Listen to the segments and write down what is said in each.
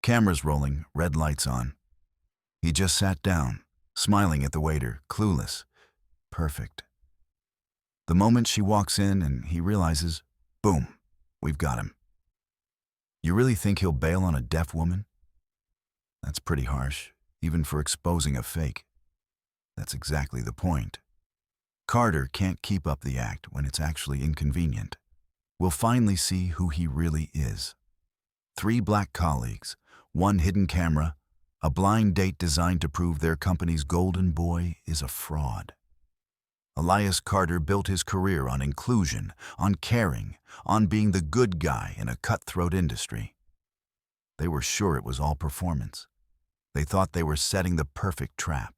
Cameras rolling, red lights on. He just sat down, smiling at the waiter, clueless. Perfect. The moment she walks in and he realizes, boom, we've got him. You really think he'll bail on a deaf woman? That's pretty harsh, even for exposing a fake. That's exactly the point. Carter can't keep up the act when it's actually inconvenient. We'll finally see who he really is. 3 black colleagues, 1 hidden camera, a blind date designed to prove their company's golden boy is a fraud. Elias Carter built his career on inclusion, on caring, on being the good guy in a cutthroat industry. They were sure it was all performance. They thought they were setting the perfect trap.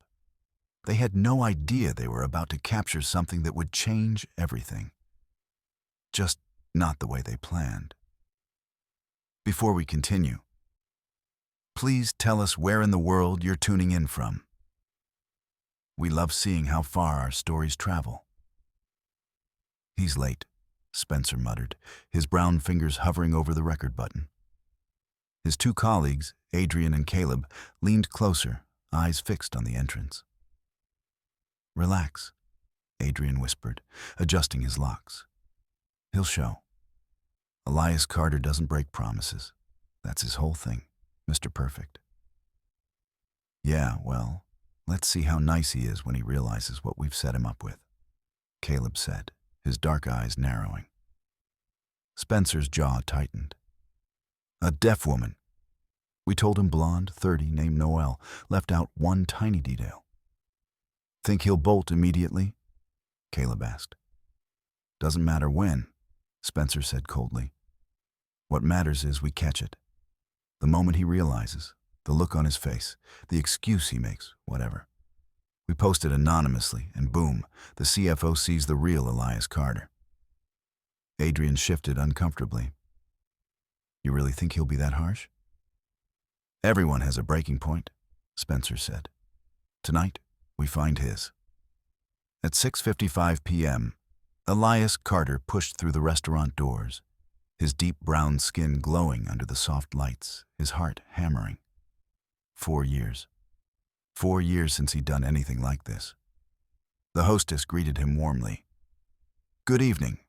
They had no idea they were about to capture something that would change everything. Just not the way they planned. Before we continue, please tell us where in the world you're tuning in from. We love seeing how far our stories travel. He's late, Spencer muttered, his brown fingers hovering over the record button. His 2 colleagues, Adrian and Caleb, leaned closer, eyes fixed on the entrance. Relax, Adrian whispered, adjusting his locks. He'll show. Elias Carter doesn't break promises. That's his whole thing, Mr. Perfect. Yeah, well, let's see how nice he is when he realizes what we've set him up with, Caleb said, his dark eyes narrowing. Spencer's jaw tightened. A deaf woman. We told him blonde, 30, named Noelle, left out one tiny detail. Think he'll bolt immediately? Caleb asked. Doesn't matter when, Spencer said coldly. What matters is we catch it. The moment he realizes, the look on his face, the excuse he makes, whatever. We post it anonymously, and boom, the CFO sees the real Elias Carter. Adrian shifted uncomfortably. You really think he'll be that harsh? Everyone has a breaking point, Spencer said. Tonight, we find his. At 6:55 p.m., Elias Carter pushed through the restaurant doors, his deep brown skin glowing under the soft lights, his heart hammering. 4 years. 4 years since he'd done anything like this. The hostess greeted him warmly. Good evening.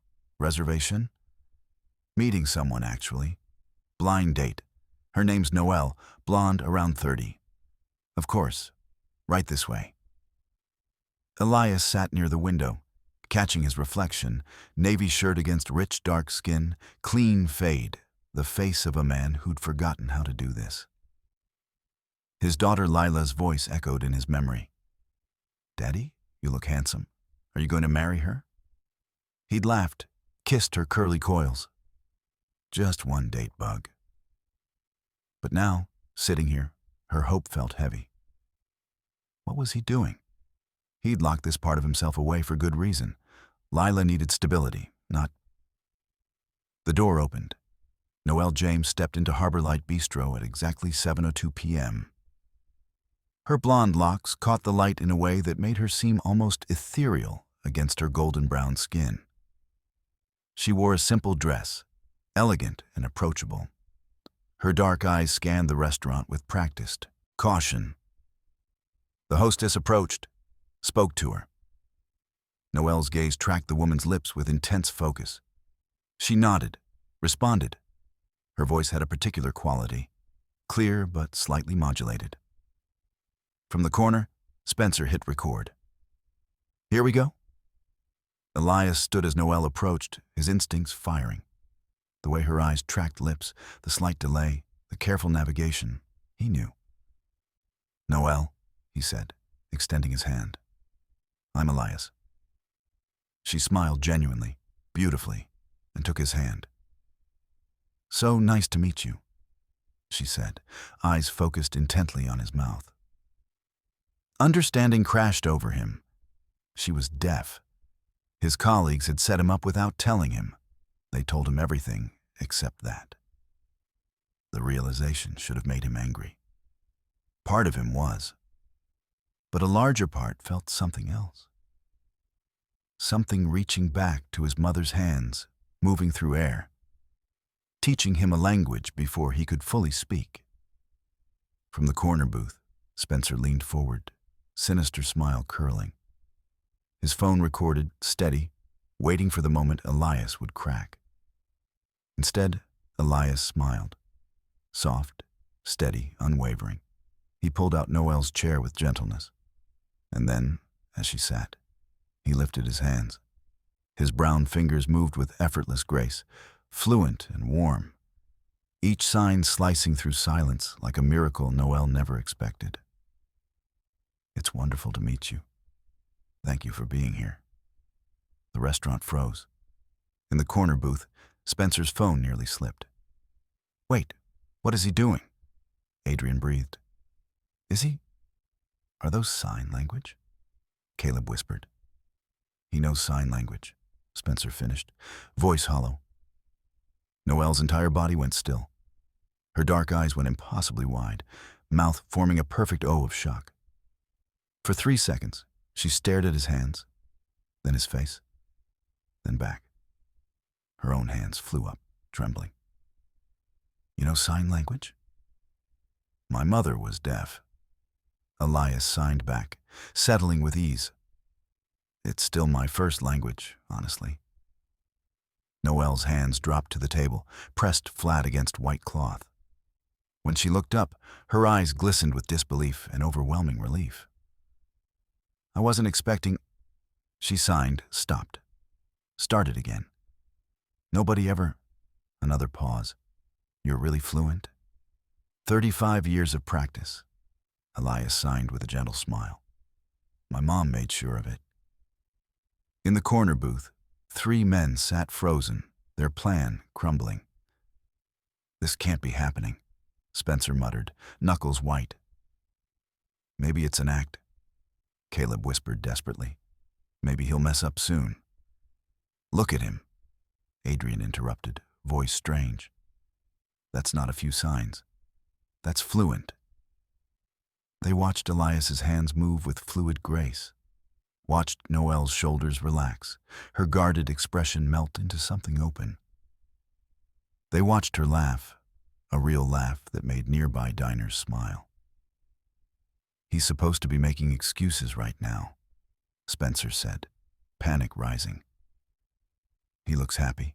Reservation? Meeting someone, actually. Blind date. Her name's Noelle, blonde, around 30. Of course. Right this way. Elias sat near the window, catching his reflection, navy shirt against rich dark skin, clean fade, the face of a man who'd forgotten how to do this. His daughter Lila's voice echoed in his memory. Daddy, you look handsome. Are you going to marry her? He'd laughed, kissed her curly coils. Just one date, bug. But now, sitting here, her hope felt heavy. What was he doing? He'd locked this part of himself away for good reason. Lila needed stability, not... The door opened. Noelle James stepped into Harbor Light Bistro at exactly 7:02 p.m. Her blonde locks caught the light in a way that made her seem almost ethereal against her golden brown skin. She wore a simple dress, elegant and approachable. Her dark eyes scanned the restaurant with practiced caution. The hostess approached, spoke to her. Noelle's gaze tracked the woman's lips with intense focus. She nodded, responded. Her voice had a particular quality, clear but slightly modulated. From the corner, Spencer hit record. Here we go. Elias stood as Noelle approached, his instincts firing. The way her eyes tracked lips, the slight delay, the careful navigation, he knew. Noelle, he said, extending his hand. I'm Elias. She smiled genuinely, beautifully, and took his hand. So nice to meet you, she said, eyes focused intently on his mouth. Understanding crashed over him. She was deaf. His colleagues had set him up without telling him. They told him everything except that. The realization should have made him angry. Part of him was. But a larger part felt something else. Something reaching back to his mother's hands, moving through air, teaching him a language before he could fully speak. From the corner booth, Spencer leaned forward, sinister smile curling. His phone recorded, steady, waiting for the moment Elias would crack. Instead, Elias smiled. Soft, steady, unwavering. He pulled out Noelle's chair with gentleness. And then, as she sat, he lifted his hands. His brown fingers moved with effortless grace, fluent and warm, each sign slicing through silence like a miracle Noelle never expected. "It's wonderful to meet you. Thank you for being here." The restaurant froze. In the corner booth, Spencer's phone nearly slipped. "Wait, what is he doing?" Adrian breathed. "Is he? Are those sign language?" Caleb whispered. "He knows sign language," Spencer finished, voice hollow. Noelle's entire body went still. Her dark eyes went impossibly wide, mouth forming a perfect O of shock. For 3 seconds, she stared at his hands, then his face, then back. Her own hands flew up, trembling. "You know sign language?" "My mother was deaf." Elias signed back, settling with ease. "It's still my first language, honestly." Noelle's hands dropped to the table, pressed flat against white cloth. When she looked up, her eyes glistened with disbelief and overwhelming relief. "I wasn't expecting—" She signed, stopped, started again. "Nobody ever—" Another pause. "You're really fluent?" 35 years of practice." Elias signed with a gentle smile. "My mom made sure of it." In the corner booth, 3 men sat frozen, their plan crumbling. "This can't be happening," Spencer muttered, knuckles white. "Maybe it's an act," Caleb whispered desperately. "Maybe he'll mess up soon." "Look at him," Adrian interrupted, voice strange. "That's not a few signs. That's fluent." They watched Elias's hands move with fluid grace, watched Noelle's shoulders relax, her guarded expression melt into something open. They watched her laugh, a real laugh that made nearby diners smile. "He's supposed to be making excuses right now," Spencer said, panic rising. "He looks happy,"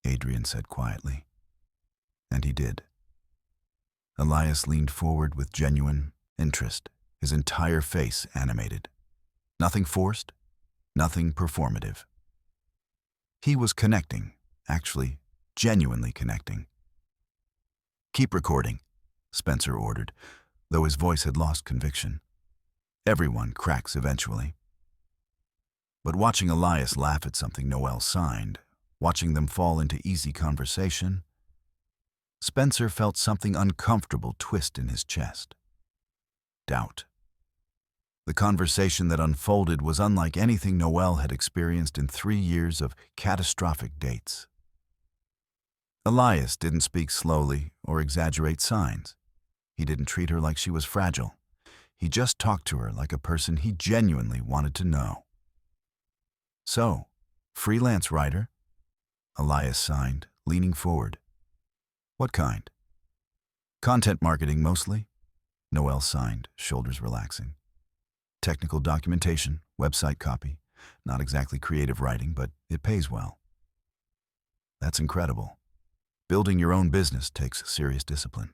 Adrian said quietly. And he did. Elias leaned forward with genuine interest, his entire face animated. Nothing forced, nothing performative. He was connecting, actually, genuinely connecting. "Keep recording," Spencer ordered, though his voice had lost conviction. Everyone cracks eventually. But watching Elias laugh at something Noelle signed, watching them fall into easy conversation, Spencer felt something uncomfortable twist in his chest. Doubt. The conversation that unfolded was unlike anything Noelle had experienced in 3 years of catastrophic dates. Elias didn't speak slowly or exaggerate signs. He didn't treat her like she was fragile. He just talked to her like a person he genuinely wanted to know. "So, freelance writer?" Elias signed, leaning forward. "What kind?" "Content marketing mostly," Noelle signed, shoulders relaxing. "Technical documentation, website copy. Not exactly creative writing, but it pays well." "That's incredible. Building your own business takes serious discipline."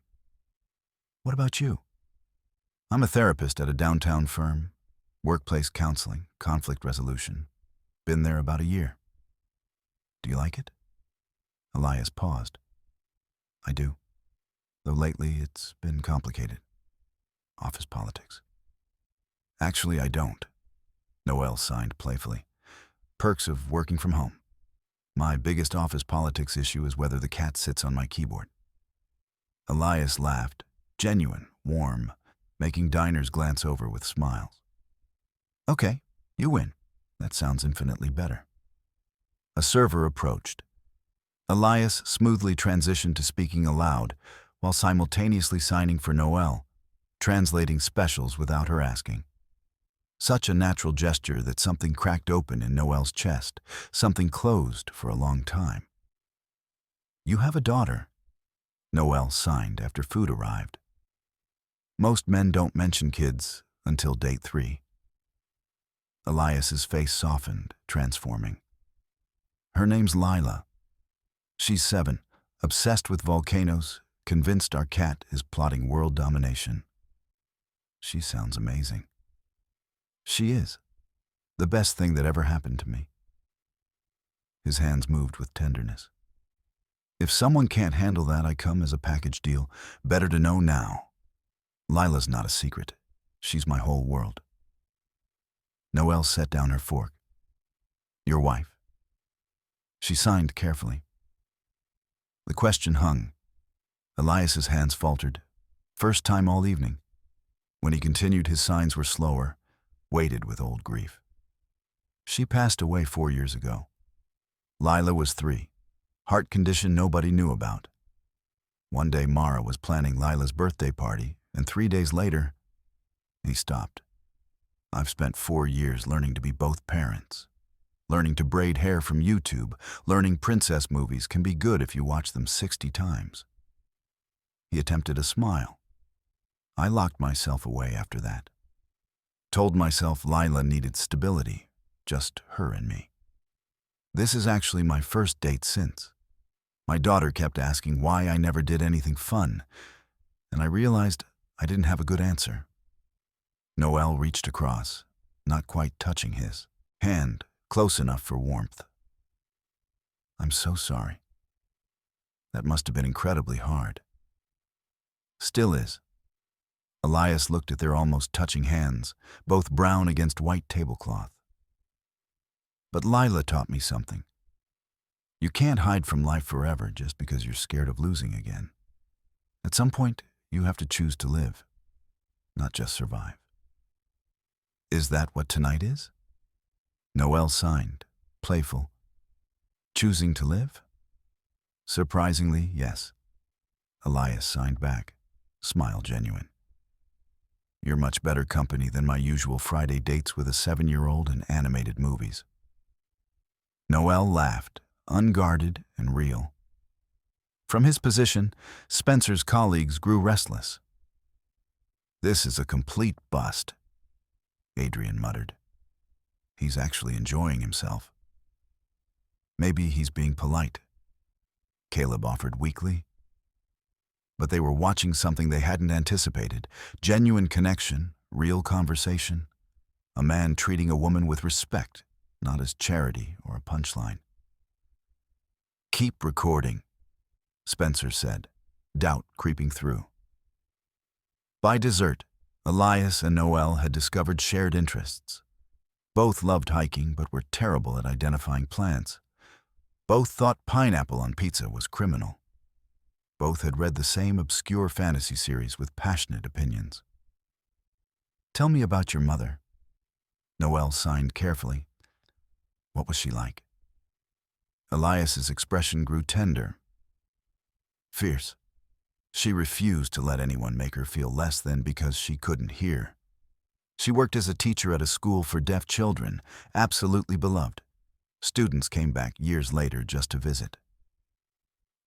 "What about you?" "I'm a therapist at a downtown firm. Workplace counseling, conflict resolution. Been there about a year." "Do you like it?" Elias paused. "I do. Though lately it's been complicated. Office politics." "Actually, I don't," Noelle signed playfully. "Perks of working from home. My biggest office politics issue is whether the cat sits on my keyboard." Elias laughed, genuine, warm, making diners glance over with smiles. "Okay, you win. That sounds infinitely better." A server approached. Elias smoothly transitioned to speaking aloud, while simultaneously signing for Noelle, translating specials without her asking. Such a natural gesture that something cracked open in Noelle's chest, something closed for a long time. "You have a daughter," Noelle signed after food arrived. Most men don't mention kids until date 3. Elias's face softened, transforming. Her name's Lila. She's 7, obsessed with volcanoes, convinced our cat is plotting world domination. She sounds amazing. She is. The best thing that ever happened to me. His hands moved with tenderness. If someone can't handle that, I come as a package deal. Better to know now. Lila's not a secret. She's my whole world. Noelle set down her fork. Your wife? She signed carefully. The question hung. Elias's hands faltered. First time all evening. When he continued, his signs were slower, weighted with old grief. She passed away 4 years ago. Lila was 3. Heart condition nobody knew about. One day Mara was planning Lila's birthday party, and 3 days later, he stopped. I've spent 4 years learning to be both parents. Learning to braid hair from YouTube, learning princess movies can be good if you watch them 60 times. He attempted a smile. I locked myself away after that. Told myself Lila needed stability, just her and me. This is actually my first date since. My daughter kept asking why I never did anything fun, and I realized I didn't have a good answer. Noelle reached across, not quite touching his hand, close enough for warmth. I'm so sorry. That must have been incredibly hard. Still is. Elias looked at their almost touching hands, both brown against white tablecloth. But Lila taught me something. You can't hide from life forever just because you're scared of losing again. At some point, you have to choose to live, not just survive. Is that what tonight is? Noelle signed, playful. Choosing to live? Surprisingly, yes. Elias signed back, smile genuine. You're much better company than my usual Friday dates with a 7-year-old and animated movies. Noelle laughed, unguarded and real. From his position, Spencer's colleagues grew restless. This is a complete bust, Adrian muttered. He's actually enjoying himself. Maybe he's being polite, Caleb offered weakly. But they were watching something they hadn't anticipated. Genuine connection, real conversation. A man treating a woman with respect, not as charity or a punchline. Keep recording, Spencer said, doubt creeping through. By dessert, Elias and Noelle had discovered shared interests. Both loved hiking but were terrible at identifying plants. Both thought pineapple on pizza was criminal. Both had read the same obscure fantasy series with passionate opinions. Tell me about your mother. Noelle signed carefully. What was she like? Elias's expression grew tender. Fierce. She refused to let anyone make her feel less than because she couldn't hear. She worked as a teacher at a school for deaf children, absolutely beloved. Students came back years later just to visit.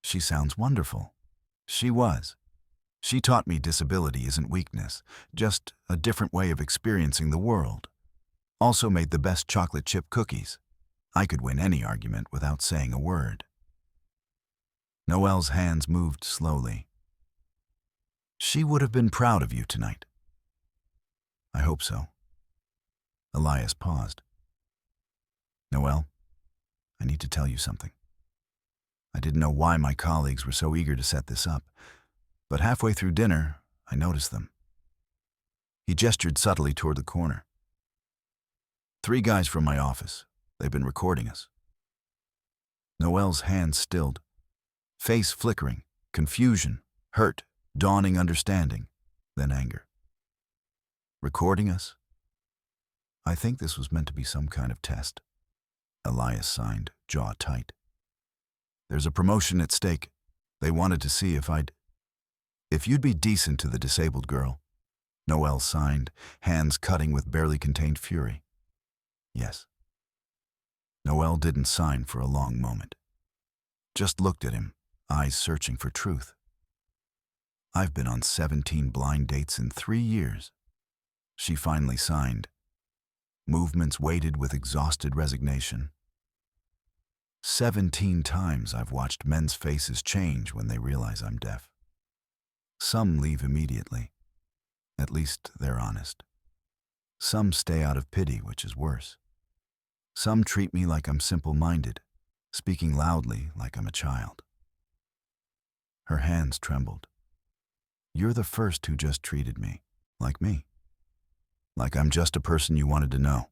She sounds wonderful. She was. She taught me disability isn't weakness, just a different way of experiencing the world. Also made the best chocolate chip cookies. I could win any argument without saying a word. Noelle's hands moved slowly. She would have been proud of you tonight. I hope so. Elias paused. Noelle, I need to tell you something. I didn't know why my colleagues were so eager to set this up, but halfway through dinner, I noticed them. He gestured subtly toward the corner. 3 guys from my office. They've been recording us. Noelle's hands stilled, face flickering, confusion, hurt, dawning understanding, then anger. Recording us? I think this was meant to be some kind of test. Elias signed, jaw tight. There's a promotion at stake. They wanted to see if you'd be decent to the disabled girl. Noelle signed, hands cutting with barely contained fury. Yes. Noelle didn't sign for a long moment. Just looked at him, eyes searching for truth. I've been on 17 blind dates in 3 years. She finally signed. Movements waited with exhausted resignation. 17 times I've watched men's faces change when they realize I'm deaf. Some leave immediately. At least they're honest. Some stay out of pity, which is worse. Some treat me like I'm simple-minded, speaking loudly like I'm a child. Her hands trembled. You're the first who just treated me like me. Like I'm just a person you wanted to know.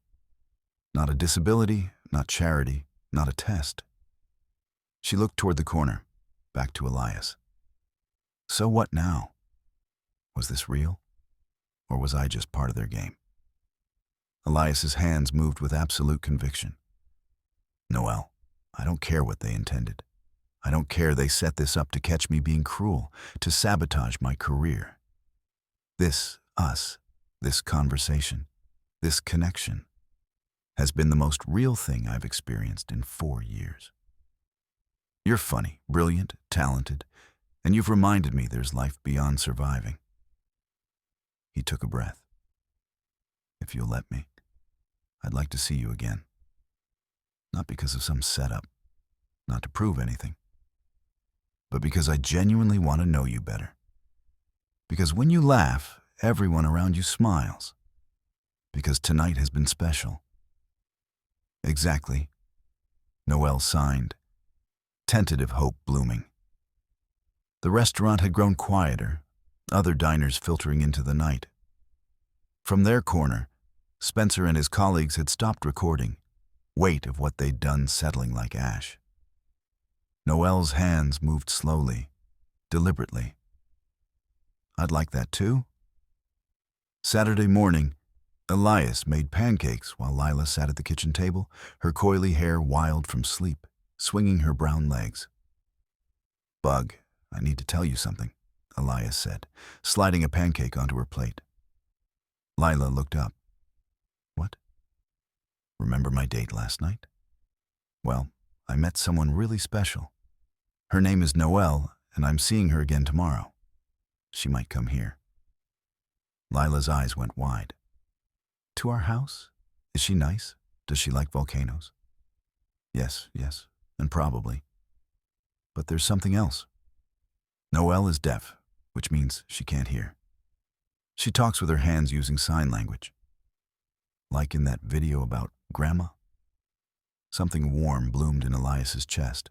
Not a disability, not charity, not a test. She looked toward the corner, back to Elias. So what now? Was this real? Or was I just part of their game? Elias's hands moved with absolute conviction. Noelle, I don't care what they intended. I don't care they set this up to catch me being cruel, to sabotage my career. This conversation, this connection, has been the most real thing I've experienced in 4 years. You're funny, brilliant, talented, and you've reminded me there's life beyond surviving. He took a breath. If you'll let me, I'd like to see you again. Not because of some setup, not to prove anything, but because I genuinely want to know you better. Because when you laugh, everyone around you smiles. Because tonight has been special. Exactly. Noelle signed, tentative hope blooming. The restaurant had grown quieter, other diners filtering into the night. From their corner, Spencer and his colleagues had stopped recording, weight of what they'd done settling like ash. Noelle's hands moved slowly, deliberately. I'd like that too. Saturday morning, Elias made pancakes while Lila sat at the kitchen table, her coily hair wild from sleep, swinging her brown legs. Bug, I need to tell you something, Elias said, sliding a pancake onto her plate. Lila looked up. What? Remember my date last night? Well, I met someone really special. Her name is Noelle, and I'm seeing her again tomorrow. She might come here. Lila's eyes went wide. To our house? Is she nice? Does she like volcanoes? Yes, and probably. But there's something else. Noelle is deaf, which means she can't hear. She talks with her hands using sign language. Like in that video about Grandma? Something warm bloomed in Elias's chest.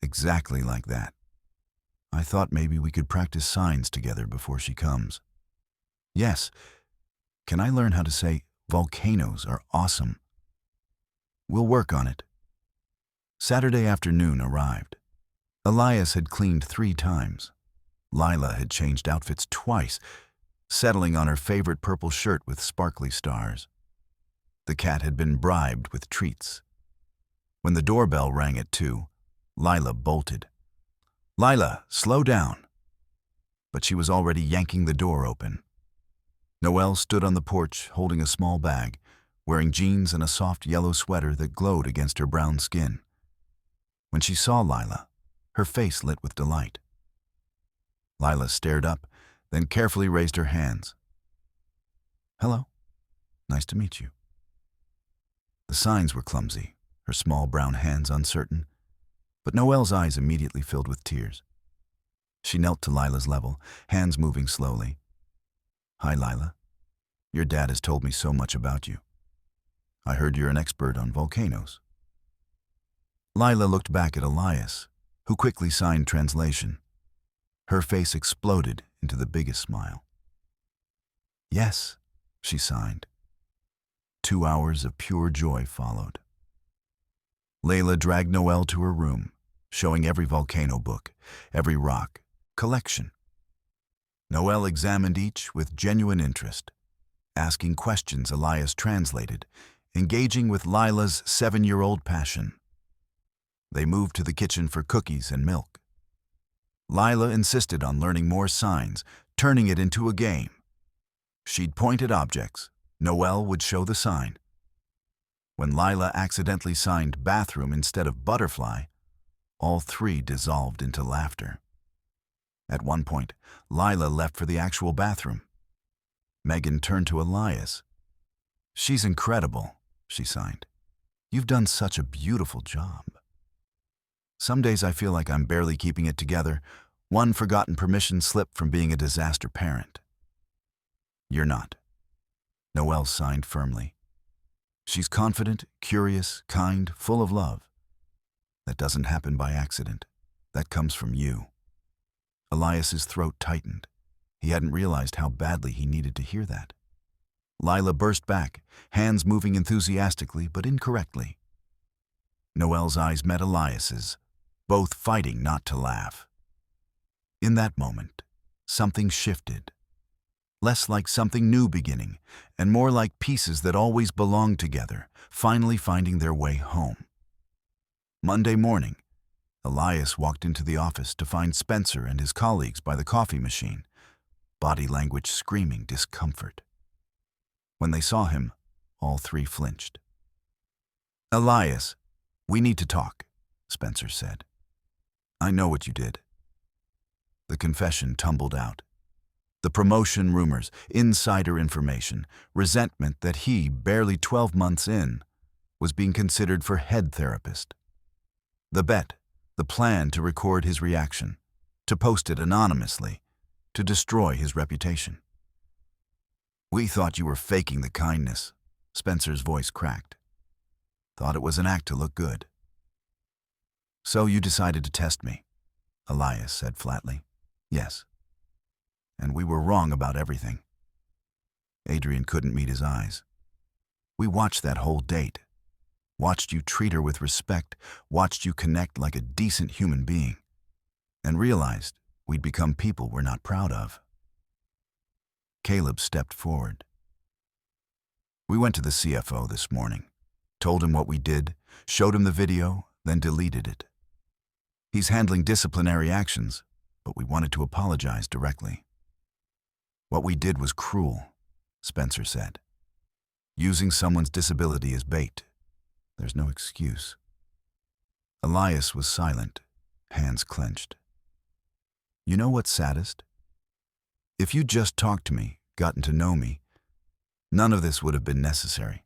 Exactly like that. I thought maybe we could practice signs together before she comes. Yes. Can I learn how to say, volcanoes are awesome? We'll work on it. Saturday afternoon arrived. Elias had cleaned 3 times. Lila had changed outfits twice, settling on her favorite purple shirt with sparkly stars. The cat had been bribed with treats. When the doorbell rang at 2, Lila bolted. Lila, slow down. But she was already yanking the door open. Noelle stood on the porch holding a small bag, wearing jeans and a soft yellow sweater that glowed against her brown skin. When she saw Lila, her face lit with delight. Lila stared up, then carefully raised her hands. Hello. Nice to meet you. The signs were clumsy, her small brown hands uncertain, but Noelle's eyes immediately filled with tears. She knelt to Lila's level, hands moving slowly. Hi, Lila. Your dad has told me so much about you. I heard you're an expert on volcanoes. Lila looked back at Elias, who quickly signed translation. Her face exploded into the biggest smile. Yes, she signed. 2 hours of pure joy followed. Layla dragged Noelle to her room, showing every volcano book, every rock, collection. Noelle examined each with genuine interest, asking questions Elias translated, engaging with Lila's 7-year-old passion. They moved to the kitchen for cookies and milk. Lila insisted on learning more signs, turning it into a game. She'd point at objects. Noelle would show the sign. When Lila accidentally signed bathroom instead of butterfly, all 3 dissolved into laughter. At one point, Lila left for the actual bathroom. Megan turned to Elias. "She's incredible," she signed. "You've done such a beautiful job." Some days I feel like I'm barely keeping it together, one forgotten permission slip from being a disaster parent. You're not. Noelle signed firmly. She's confident, curious, kind, full of love. That doesn't happen by accident. That comes from you. Elias's throat tightened. He hadn't realized how badly he needed to hear that. Lila burst back, hands moving enthusiastically but incorrectly. Noelle's eyes met Elias's, both fighting not to laugh. In that moment, something shifted. Less like something new beginning, and more like pieces that always belonged together, finally finding their way home. Monday morning, Elias walked into the office to find Spencer and his colleagues by the coffee machine, body language screaming discomfort. When they saw him, all three flinched. "Elias, we need to talk," Spencer said. "I know what you did." The confession tumbled out. The promotion rumors, insider information, resentment that he, barely 12 months in, was being considered for head therapist. The bet, the plan to record his reaction, to post it anonymously, to destroy his reputation. "We thought you were faking the kindness," Spencer's voice cracked. "Thought it was an act to look good." "So you decided to test me," Elias said flatly. "Yes. And we were wrong about everything." Adrian couldn't meet his eyes. "We watched that whole date. Watched you treat her with respect, watched you connect like a decent human being, and realized we'd become people we're not proud of." Caleb stepped forward. "We went to the CFO this morning, told him what we did, showed him the video, then deleted it. He's handling disciplinary actions, but we wanted to apologize directly." "What we did was cruel," Spencer said. "Using someone's disability as bait. There's no excuse." Elias was silent, hands clenched. "You know what's saddest? If you'd just talked to me, gotten to know me, none of this would have been necessary.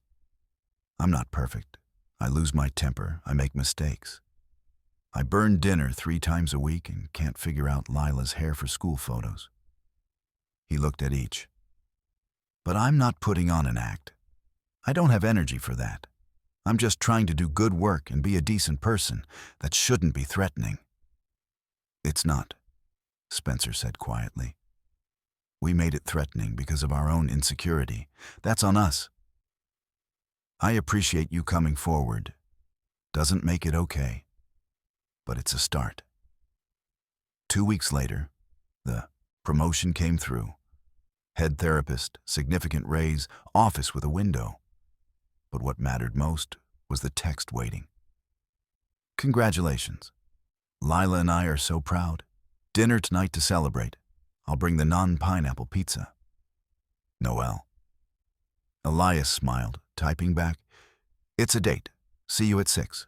I'm not perfect. I lose my temper. I make mistakes. I burn dinner 3 times a week and can't figure out Lila's hair for school photos." He looked at each. "But I'm not putting on an act. I don't have energy for that. I'm just trying to do good work and be a decent person. That shouldn't be threatening." "It's not," Spencer said quietly. "We made it threatening because of our own insecurity. That's on us. I appreciate you coming forward. Doesn't make it okay, but it's a start." 2 weeks later, the promotion came through. Head therapist, significant raise, office with a window. But what mattered most was the text waiting. "Congratulations. Lila and I are so proud. Dinner tonight to celebrate. I'll bring the non-pineapple pizza. Noelle." Elias smiled, typing back, "It's a date. See you at 6.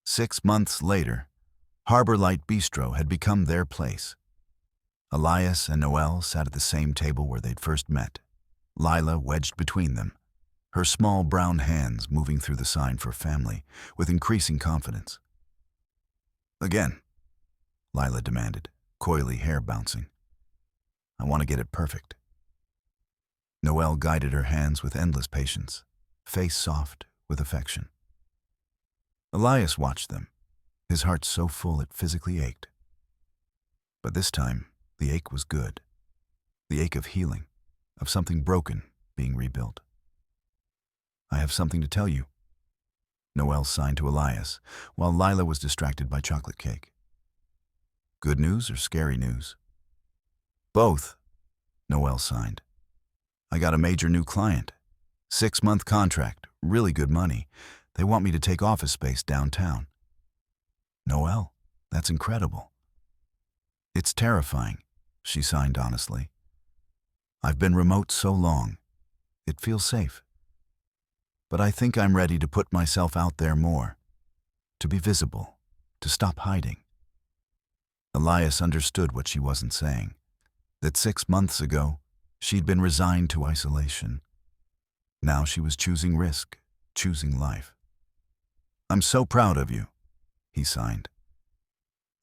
6 months later, Harbor Light Bistro had become their place. Elias and Noelle sat at the same table where they'd first met, Lila wedged between them, her small brown hands moving through the sign for family with increasing confidence. "Again," Lila demanded, coily hair bouncing. "I want to get it perfect." Noelle guided her hands with endless patience, face soft with affection. Elias watched them, his heart so full it physically ached. But this time, the ache was good. The ache of healing, of something broken being rebuilt. "I have something to tell you," Noelle signed to Elias, while Lila was distracted by chocolate cake. "Good news or scary news?" "Both," Noelle signed. "I got a major new client. 6-month contract, really good money. They want me to take office space downtown." "Noelle, that's incredible." "It's terrifying," she signed honestly. "I've been remote so long. It feels safe. But I think I'm ready to put myself out there more, to be visible, to stop hiding." Elias understood what she wasn't saying, that 6 months ago, she'd been resigned to isolation. Now she was choosing risk, choosing life. "I'm so proud of you," he signed.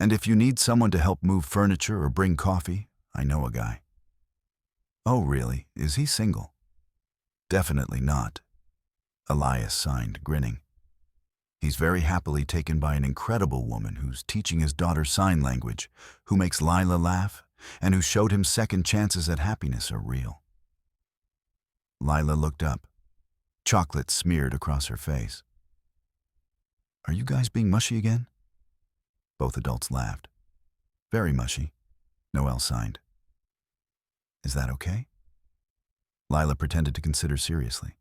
"And if you need someone to help move furniture or bring coffee, I know a guy." "Oh, really? Is he single?" "Definitely not," Elias signed, grinning. "He's very happily taken by an incredible woman who's teaching his daughter sign language, who makes Lila laugh, and who showed him second chances at happiness are real." Lila looked up, chocolate smeared across her face. "Are you guys being mushy again?" Both adults laughed. "Very mushy," Noelle signed. "Is that okay?" Lila pretended to consider seriously.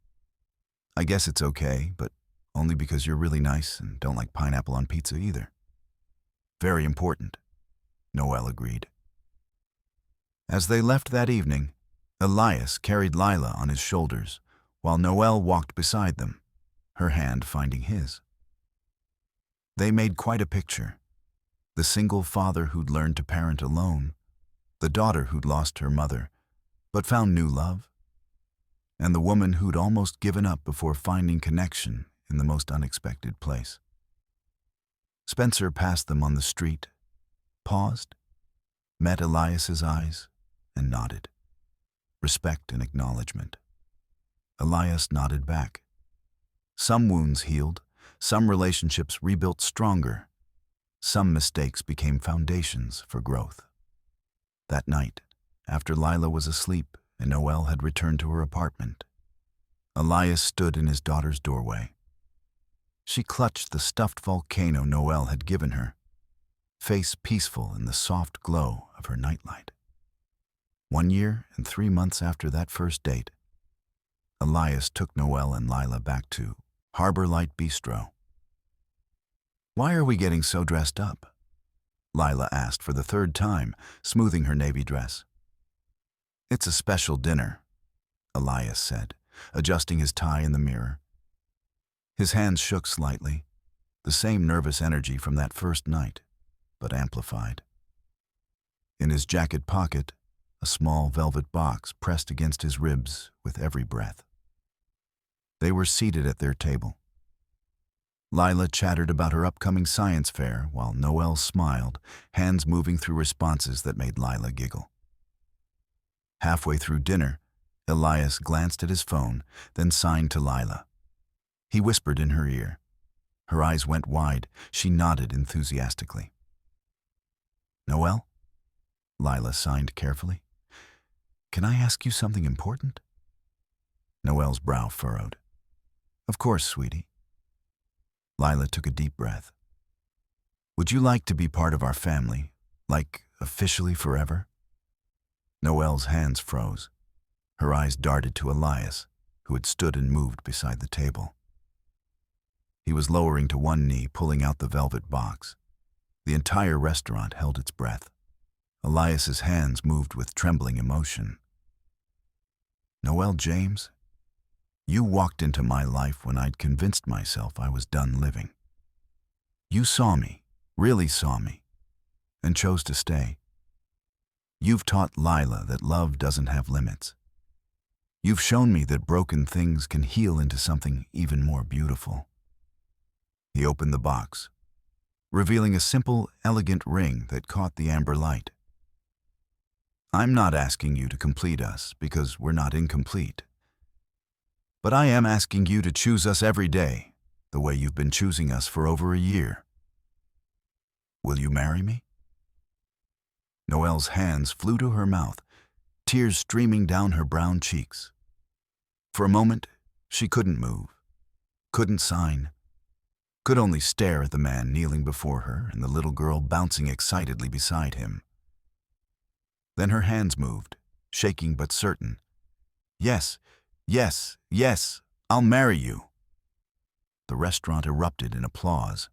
"I guess it's okay, but only because you're really nice and don't like pineapple on pizza either." "Very important," Noelle agreed. As they left that evening, Elias carried Lila on his shoulders, while Noelle walked beside them, her hand finding his. They made quite a picture. The single father who'd learned to parent alone, the daughter who'd lost her mother, but found new love, and the woman who'd almost given up before finding connection in the most unexpected place. Spencer passed them on the street, paused, met Elias's eyes, and nodded. Respect and acknowledgement. Elias nodded back. Some wounds healed, some relationships rebuilt stronger, some mistakes became foundations for growth. That night, after Lila was asleep and Noelle had returned to her apartment, Elias stood in his daughter's doorway. She clutched the stuffed volcano Noelle had given her, face peaceful in the soft glow of her nightlight. 1 year and 3 months after that first date, Elias took Noelle and Lila back to Harbor Light Bistro. "Why are we getting so dressed up?" Lila asked for the third time, smoothing her navy dress. "It's a special dinner," Elias said, adjusting his tie in the mirror. His hands shook slightly, the same nervous energy from that first night, but amplified. In his jacket pocket, a small velvet box pressed against his ribs with every breath. They were seated at their table. Lila chattered about her upcoming science fair while Noelle smiled, hands moving through responses that made Lila giggle. Halfway through dinner, Elias glanced at his phone, then signed to Lila. He whispered in her ear. Her eyes went wide. She nodded enthusiastically. "Noelle?" Lila signed carefully. "Can I ask you something important?" Noelle's brow furrowed. "Of course, sweetie." Lila took a deep breath. "Would you like to be part of our family, like officially forever?" Noelle's hands froze. Her eyes darted to Elias, who had stood and moved beside the table. He was lowering to one knee, pulling out the velvet box. The entire restaurant held its breath. Elias's hands moved with trembling emotion. "Noelle James, you walked into my life when I'd convinced myself I was done living. You saw me, really saw me, and chose to stay. You've taught Lila that love doesn't have limits. You've shown me that broken things can heal into something even more beautiful." He opened the box, revealing a simple, elegant ring that caught the amber light. "I'm not asking you to complete us because we're not incomplete. But I am asking you to choose us every day, the way you've been choosing us for over a year. Will you marry me?" Noelle's hands flew to her mouth, tears streaming down her brown cheeks. For a moment, she couldn't move, couldn't sign, could only stare at the man kneeling before her and the little girl bouncing excitedly beside him. Then her hands moved, shaking but certain. "Yes, yes, yes, I'll marry you." The restaurant erupted in applause.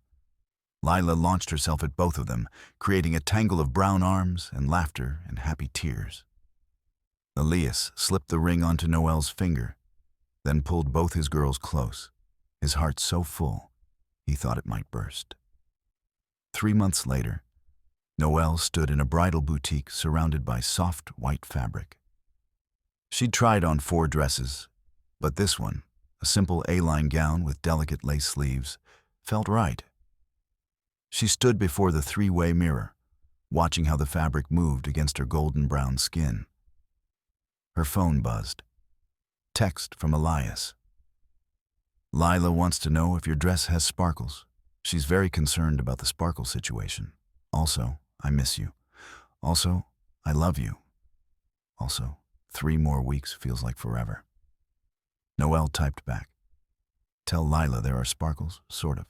Lila launched herself at both of them, creating a tangle of brown arms and laughter and happy tears. Elias slipped the ring onto Noelle's finger, then pulled both his girls close, his heart so full he thought it might burst. 3 months later, Noelle stood in a bridal boutique surrounded by soft white fabric. She'd tried on 4 dresses, but this one, a simple A-line gown with delicate lace sleeves, felt right. She stood before the 3-way mirror, watching how the fabric moved against her golden brown skin. Her phone buzzed. Text from Elias. Lila wants to know if your dress has sparkles. She's very concerned about the sparkle situation. Also, I miss you. Also, I love you. Also, 3 more weeks feels like forever. Noelle typed back. Tell Lila there are sparkles, sort of.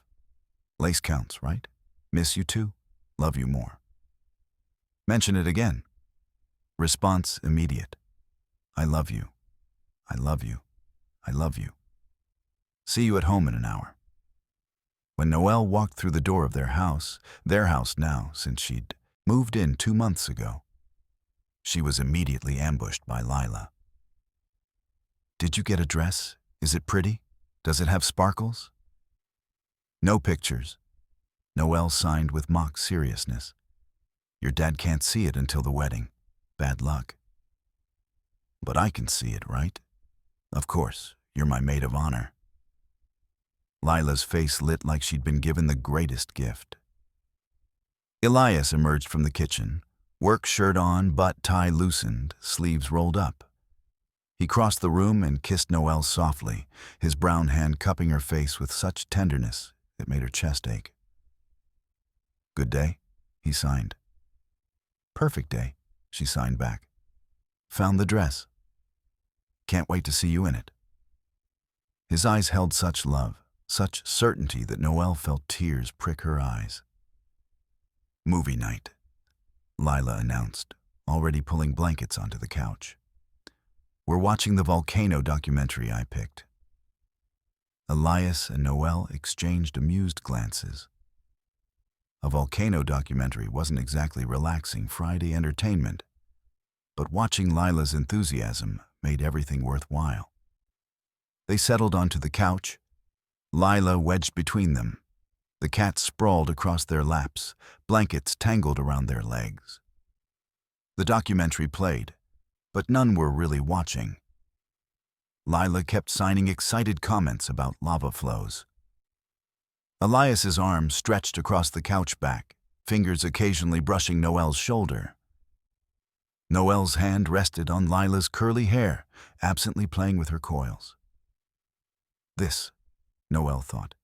Lace counts, right? Miss you too. Love you more. Mention it again. Response immediate. I love you. I love you. I love you. See you at home in an hour. When Noelle walked through the door of their house now since she'd moved in 2 months ago, she was immediately ambushed by Lila. Did you get a dress? Is it pretty? Does it have sparkles? No pictures. Noelle signed with mock seriousness. Your dad can't see it until the wedding. Bad luck. But I can see it, right? Of course, you're my maid of honor. Lila's face lit like she'd been given the greatest gift. Elias emerged from the kitchen, work shirt on, butt tie loosened, sleeves rolled up. He crossed the room and kissed Noelle softly, his brown hand cupping her face with such tenderness it made her chest ache. Good day, he signed. Perfect day, she signed back. Found the dress. Can't wait to see you in it. His eyes held such love, such certainty that Noelle felt tears prick her eyes. Movie night, Lila announced, already pulling blankets onto the couch. We're watching the volcano documentary I picked. Elias and Noelle exchanged amused glances. A volcano documentary wasn't exactly relaxing Friday entertainment, but watching Lila's enthusiasm made everything worthwhile. They settled onto the couch, Lila wedged between them. The cat sprawled across their laps, blankets tangled around their legs. The documentary played, but none were really watching. Lila kept signing excited comments about lava flows. Elias's arm stretched across the couch back, fingers occasionally brushing Noelle's shoulder. Noelle's hand rested on Lila's curly hair, absently playing with her coils. This, Noelle thought.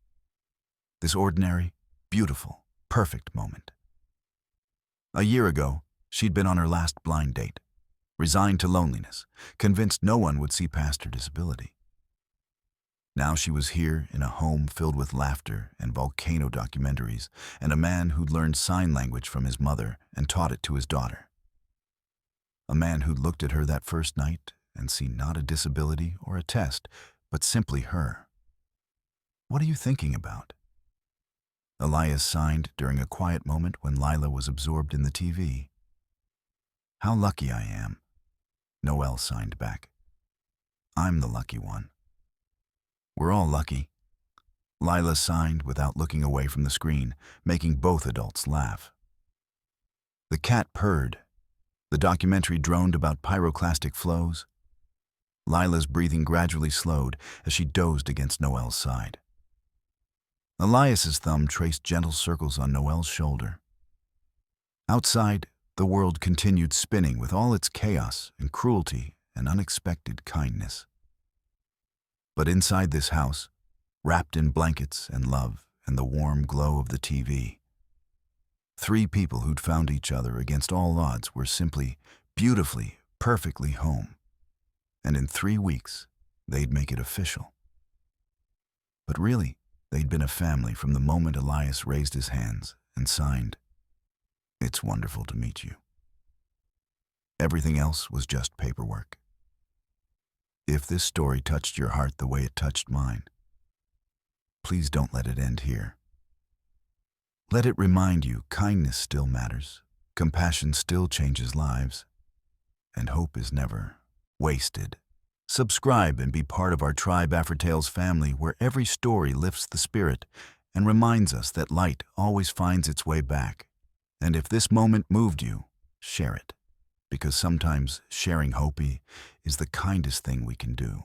This ordinary, beautiful, perfect moment. A year ago, she'd been on her last blind date, resigned to loneliness, convinced no one would see past her disability. Now she was here in a home filled with laughter and volcano documentaries and a man who'd learned sign language from his mother and taught it to his daughter. A man who'd looked at her that first night and seen not a disability or a test, but simply her. What are you thinking about? Elias signed during a quiet moment when Lila was absorbed in the TV. How lucky I am, Noelle signed back. I'm the lucky one. We're all lucky. Lila signed without looking away from the screen, making both adults laugh. The cat purred. The documentary droned about pyroclastic flows. Lila's breathing gradually slowed as she dozed against Noelle's side. Elias's thumb traced gentle circles on Noelle's shoulder. Outside, the world continued spinning with all its chaos and cruelty and unexpected kindness. But inside this house, wrapped in blankets and love and the warm glow of the TV, 3 people who'd found each other against all odds were simply, beautifully, perfectly home. And in 3 weeks, they'd make it official. But really, they'd been a family from the moment Elias raised his hands and signed, "It's wonderful to meet you." Everything else was just paperwork. If this story touched your heart the way it touched mine, please don't let it end here. Let it remind you kindness still matters, compassion still changes lives, and hope is never wasted. Subscribe and be part of our TribeAfriTales family where every story lifts the spirit and reminds us that light always finds its way back. And if this moment moved you, share it. Because sometimes sharing hope is the kindest thing we can do.